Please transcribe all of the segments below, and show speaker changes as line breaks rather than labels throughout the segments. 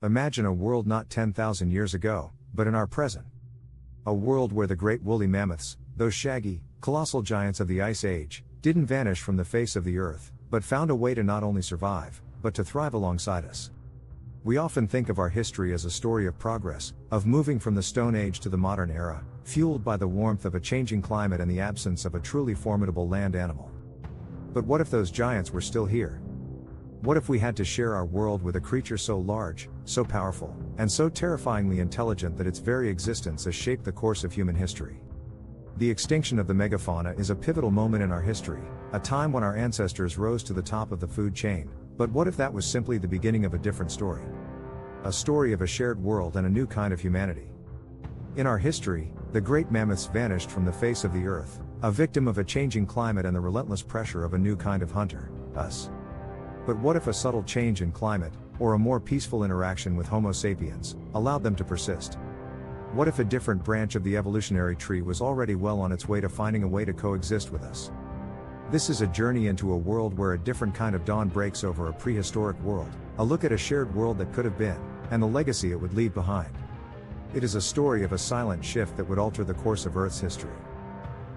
Imagine a world not 10,000 years ago, but in our present. A world where the great woolly mammoths, those shaggy, colossal giants of the Ice Age, didn't vanish from the face of the earth, but found a way to not only survive, but to thrive alongside us. We often think of our history as a story of progress, of moving from the Stone Age to the modern era, fueled by the warmth of a changing climate and the absence of a truly formidable land animal. But what if those giants were still here? What if we had to share our world with a creature so large, so powerful, and so terrifyingly intelligent that its very existence has shaped the course of human history? The extinction of the megafauna is a pivotal moment in our history, a time when our ancestors rose to the top of the food chain, but what if that was simply the beginning of a different story? A story of a shared world and a new kind of humanity. In our history, the great mammoths vanished from the face of the earth, a victim of a changing climate and the relentless pressure of a new kind of hunter, us. But what if a subtle change in climate, or a more peaceful interaction with Homo sapiens, allowed them to persist? What if a different branch of the evolutionary tree was already well on its way to finding a way to coexist with us? This is a journey into a world where a different kind of dawn breaks over a prehistoric world, a look at a shared world that could have been, and the legacy it would leave behind. It is a story of a silent shift that would alter the course of Earth's history.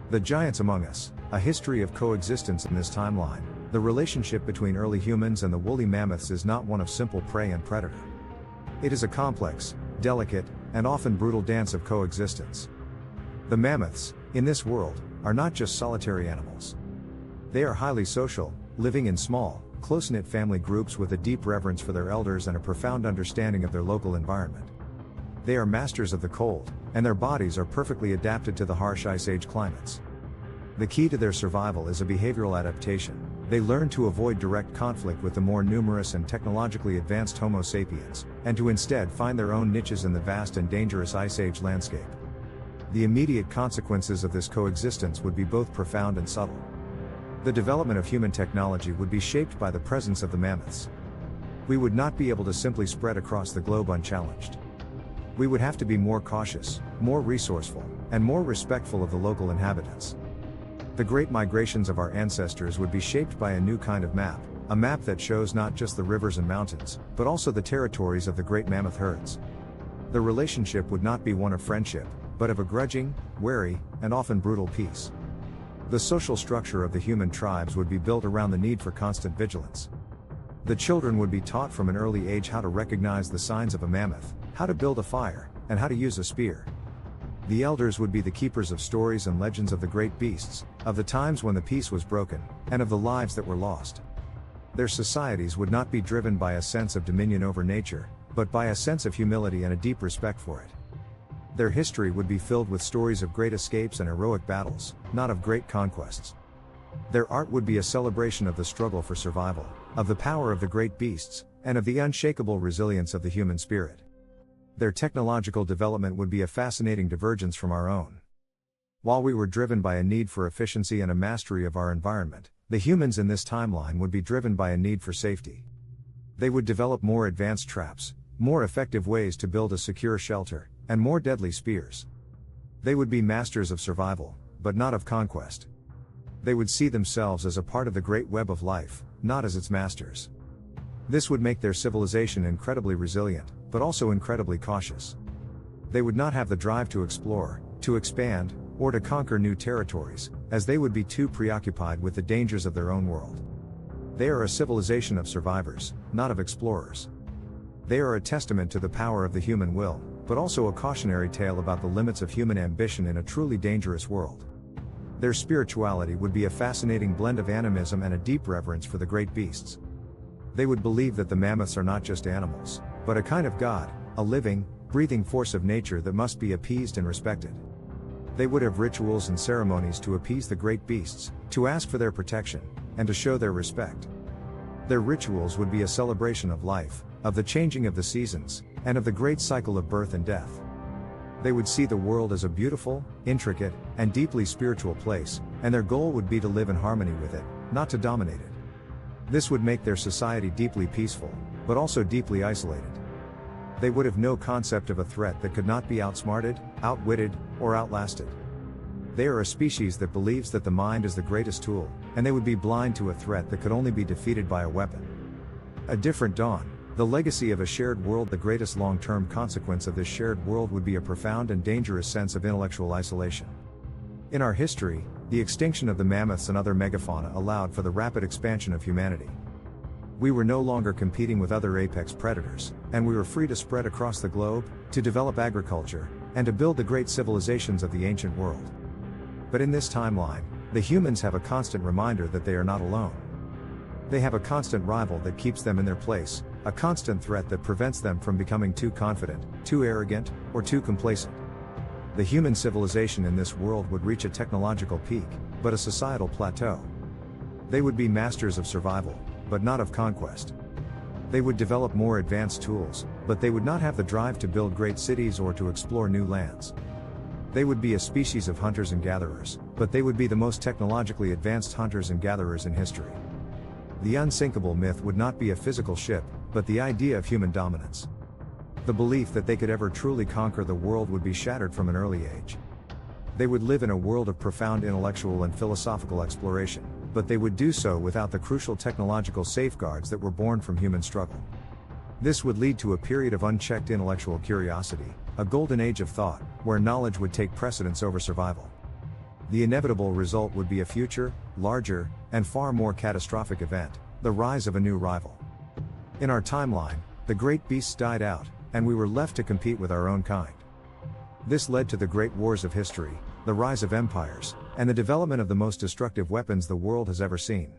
The giants among us, a history of coexistence in this timeline. The relationship between early humans and the woolly mammoths is not one of simple prey and predator. It is a complex, delicate, and often brutal dance of coexistence. The mammoths, in this world, are not just solitary animals. They are highly social, living in small, close-knit family groups with a deep reverence for their elders and a profound understanding of their local environment. They are masters of the cold, and their bodies are perfectly adapted to the harsh Ice Age climates. The key to their survival is a behavioral adaptation. They learn to avoid direct conflict with the more numerous and technologically advanced Homo sapiens, and to instead find their own niches in the vast and dangerous Ice Age landscape. The immediate consequences of this coexistence would be both profound and subtle. The development of human technology would be shaped by the presence of the mammoths. We would not be able to simply spread across the globe unchallenged. We would have to be more cautious, more resourceful, and more respectful of the local inhabitants. The great migrations of our ancestors would be shaped by a new kind of map, a map that shows not just the rivers and mountains, but also the territories of the great mammoth herds. The relationship would not be one of friendship, but of a grudging, wary, and often brutal peace. The social structure of the human tribes would be built around the need for constant vigilance. The children would be taught from an early age how to recognize the signs of a mammoth, how to build a fire, and how to use a spear. The elders would be the keepers of stories and legends of the great beasts, of the times when the peace was broken, and of the lives that were lost. Their societies would not be driven by a sense of dominion over nature, but by a sense of humility and a deep respect for it. Their history would be filled with stories of great escapes and heroic battles, not of great conquests. Their art would be a celebration of the struggle for survival, of the power of the great beasts, and of the unshakable resilience of the human spirit. Their technological development would be a fascinating divergence from our own. While we were driven by a need for efficiency and a mastery of our environment, the humans in this timeline would be driven by a need for safety. They would develop more advanced traps, more effective ways to build a secure shelter, and more deadly spears. They would be masters of survival, but not of conquest. They would see themselves as a part of the great web of life, not as its masters. This would make their civilization incredibly resilient, but also incredibly cautious. They would not have the drive to explore, to expand, or to conquer new territories, as they would be too preoccupied with the dangers of their own world. They are a civilization of survivors, not of explorers. They are a testament to the power of the human will, but also a cautionary tale about the limits of human ambition in a truly dangerous world. Their spirituality would be a fascinating blend of animism and a deep reverence for the great beasts. They would believe that the mammoths are not just animals, but a kind of god, a living, breathing force of nature that must be appeased and respected. They would have rituals and ceremonies to appease the great beasts, to ask for their protection, and to show their respect. Their rituals would be a celebration of life, of the changing of the seasons, and of the great cycle of birth and death. They would see the world as a beautiful, intricate, and deeply spiritual place, and their goal would be to live in harmony with it, not to dominate it. This would make their society deeply peaceful, but also deeply isolated. They would have no concept of a threat that could not be outsmarted, outwitted, or outlasted. They are a species that believes that the mind is the greatest tool, and they would be blind to a threat that could only be defeated by a weapon. A different dawn, The legacy of a shared world. The greatest long-term consequence of this shared world would be a profound and dangerous sense of intellectual isolation. In our history, the extinction of the mammoths and other megafauna allowed for the rapid expansion of humanity. We were no longer competing with other apex predators, and we were free to spread across the globe, to develop agriculture, and to build the great civilizations of the ancient world. But in this timeline, the humans have a constant reminder that they are not alone. They have a constant rival that keeps them in their place, a constant threat that prevents them from becoming too confident, too arrogant, or too complacent. The human civilization in this world would reach a technological peak, but a societal plateau. They would be masters of survival, but not of conquest. They would develop more advanced tools, but they would not have the drive to build great cities or to explore new lands. They would be a species of hunters and gatherers, but they would be the most technologically advanced hunters and gatherers in history. The unsinkable myth would not be a physical ship, but the idea of human dominance. The belief that they could ever truly conquer the world would be shattered from an early age. They would live in a world of profound intellectual and philosophical exploration, but they would do so without the crucial technological safeguards that were born from human struggle. This would lead to a period of unchecked intellectual curiosity, a golden age of thought, where knowledge would take precedence over survival. The inevitable result would be a future, larger, and far more catastrophic event, the rise of a new rival. In our timeline, the great beasts died out, and we were left to compete with our own kind. This led to the great wars of history, the rise of empires, and the development of the most destructive weapons the world has ever seen.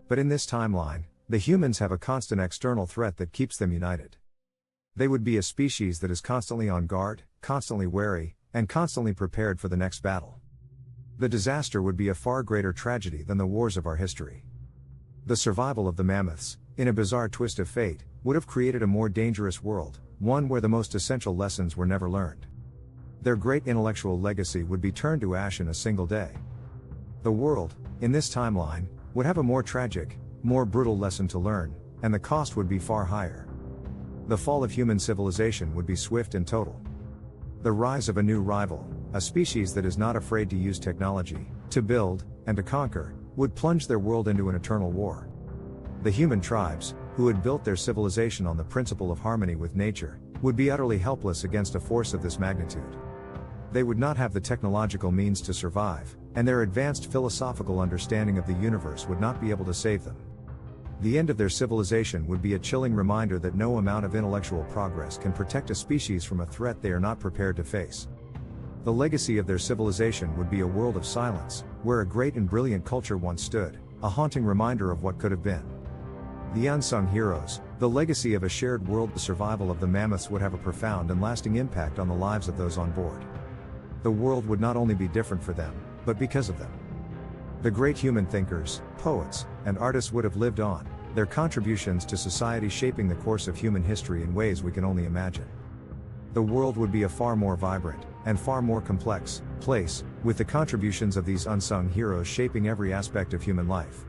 But in this timeline, the humans have a constant external threat that keeps them united. They would be a species that is constantly on guard, constantly wary, and constantly prepared for the next battle. The disaster would be a far greater tragedy than the wars of our history. The survival of the mammoths, in a bizarre twist of fate, would have created a more dangerous world, one where the most essential lessons were never learned. Their great intellectual legacy would be turned to ash in a single day. The world, in this timeline, would have a more tragic, more brutal lesson to learn, and the cost would be far higher. The fall of human civilization would be swift and total. The rise of a new rival, a species that is not afraid to use technology, to build, and to conquer, would plunge their world into an eternal war. The human tribes, who had built their civilization on the principle of harmony with nature, would be utterly helpless against a force of this magnitude. They would not have the technological means to survive, and their advanced philosophical understanding of the universe would not be able to save them. The end of their civilization would be a chilling reminder that no amount of intellectual progress can protect a species from a threat they are not prepared to face. The legacy of their civilization would be a world of silence, where a great and brilliant culture once stood, a haunting reminder of what could have been. The unsung heroes, the legacy of a shared world. The survival of the mammoths would have a profound and lasting impact on the lives of those on board. The world would not only be different for them, but because of them. The great human thinkers, poets, and artists would have lived on, their contributions to society shaping the course of human history in ways we can only imagine. The world would be a far more vibrant, and far more complex, place, with the contributions of these unsung heroes shaping every aspect of human life.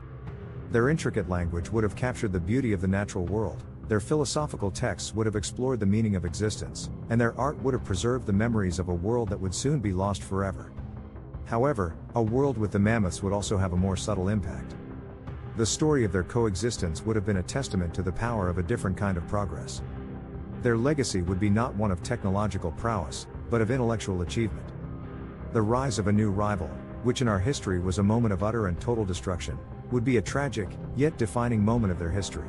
Their intricate language would have captured the beauty of the natural world, their philosophical texts would have explored the meaning of existence, and their art would have preserved the memories of a world that would soon be lost forever. However, a world with the mammoths would also have a more subtle impact. The story of their coexistence would have been a testament to the power of a different kind of progress. Their legacy would be not one of technological prowess, but of intellectual achievement. The rise of a new rival, which in our history was a moment of utter and total destruction, would be a tragic, yet defining moment of their history.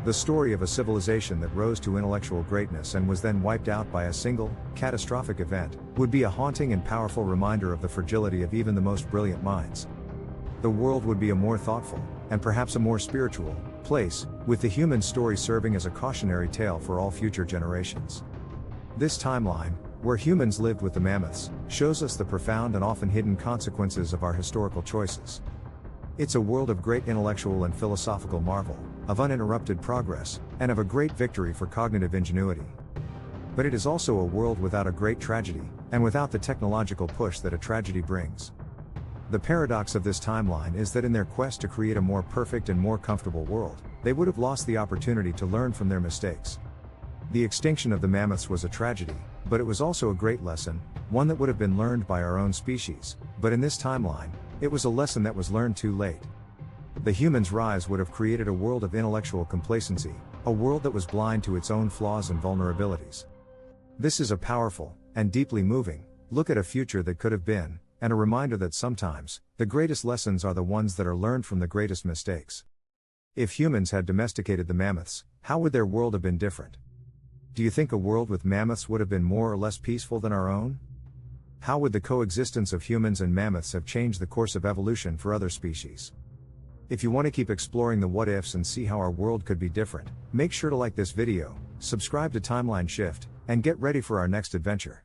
The story of a civilization that rose to intellectual greatness and was then wiped out by a single, catastrophic event, would be a haunting and powerful reminder of the fragility of even the most brilliant minds. The world would be a more thoughtful, and perhaps a more spiritual, place, with the human story serving as a cautionary tale for all future generations. This timeline, where humans lived with the mammoths, shows us the profound and often hidden consequences of our historical choices. It's a world of great intellectual and philosophical marvel, of uninterrupted progress, and of a great victory for cognitive ingenuity. But it is also a world without a great tragedy, and without the technological push that a tragedy brings. The paradox of this timeline is that in their quest to create a more perfect and more comfortable world, they would have lost the opportunity to learn from their mistakes. The extinction of the mammoths was a tragedy, but it was also a great lesson, one that would have been learned by our own species, but in this timeline, it was a lesson that was learned too late. The humans' rise would have created a world of intellectual complacency, a world that was blind to its own flaws and vulnerabilities. This is a powerful, and deeply moving, look at a future that could have been, and a reminder that sometimes, the greatest lessons are the ones that are learned from the greatest mistakes. If humans had domesticated the mammoths, how would their world have been different? Do you think a world with mammoths would have been more or less peaceful than our own? How would the coexistence of humans and mammoths have changed the course of evolution for other species? If you want to keep exploring the what-ifs and see how our world could be different, make sure to like this video, subscribe to Timeline Shift, and get ready for our next adventure.